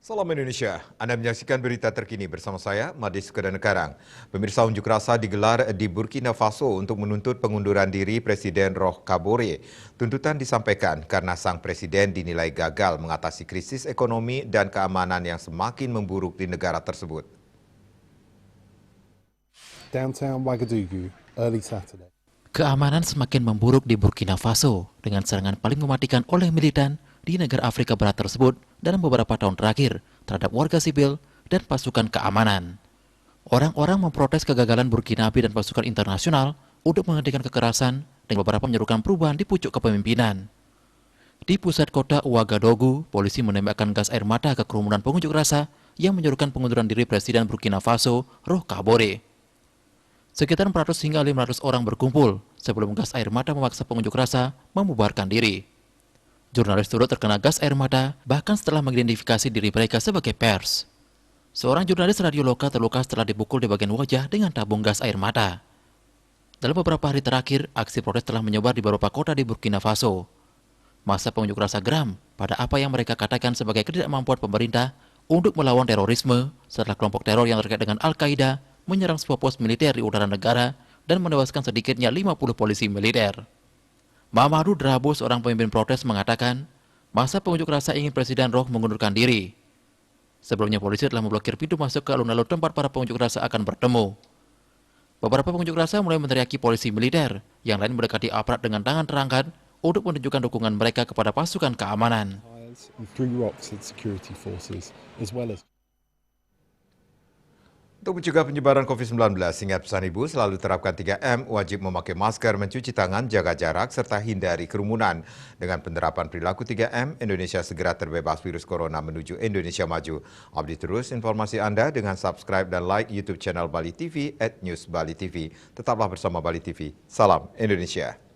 Salam Indonesia, Anda menyaksikan berita terkini bersama saya, Made Sukadankarang. Pemirsa, unjuk rasa digelar di Burkina Faso untuk menuntut pengunduran diri Presiden Roch Kabore. Tuntutan disampaikan karena sang presiden dinilai gagal mengatasi krisis ekonomi dan keamanan yang semakin memburuk di negara tersebut. Downtown Ouagadougou, early Saturday. Keamanan semakin memburuk di Burkina Faso dengan serangan paling mematikan oleh militan di negara Afrika Barat tersebut dalam beberapa tahun terakhir terhadap warga sipil dan pasukan keamanan. Orang-orang memprotes kegagalan Burkinabe dan pasukan internasional untuk menghentikan kekerasan dan beberapa menyerukan perubahan di pucuk kepemimpinan. Di pusat kota Ouagadougou, polisi menembakkan gas air mata ke kerumunan pengunjuk rasa yang menyerukan pengunduran diri Presiden Burkina Faso, Roch Kabore. Sekitar 400 hingga 500 orang berkumpul sebelum gas air mata memaksa pengunjuk rasa membubarkan diri. Jurnalis turut terkena gas air mata bahkan setelah mengidentifikasi diri mereka sebagai pers. Seorang jurnalis radio lokal terluka setelah dipukul di bagian wajah dengan tabung gas air mata. Dalam beberapa hari terakhir, aksi protes telah menyebar di beberapa kota di Burkina Faso. Masa pengunjuk rasa geram pada apa yang mereka katakan sebagai ketidakmampuan pemerintah untuk melawan terorisme setelah kelompok teror yang terkait dengan Al-Qaeda menyerang sebuah pos militer di utara negara dan menewaskan sedikitnya 50 polisi militer. Mamadou Drabo, seorang pemimpin protes, mengatakan masa pengunjuk rasa ingin Presiden Roch mengundurkan diri. Sebelumnya polisi telah memblokir pintu masuk ke alun-alun tempat para pengunjuk rasa akan bertemu. Beberapa pengunjuk rasa mulai meneriaki polisi militer, yang lain mendekati aparat dengan tangan terangkat untuk menunjukkan dukungan mereka kepada pasukan keamanan. Untuk mencegah penyebaran COVID-19, ingat pesan Ibu selalu terapkan 3M, wajib memakai masker, mencuci tangan, jaga jarak, serta hindari kerumunan. Dengan penerapan perilaku 3M, Indonesia segera terbebas virus corona menuju Indonesia maju. Update terus informasi Anda dengan subscribe dan like YouTube channel Bali TV @newsbalitv. Tetaplah bersama Bali TV. Salam Indonesia.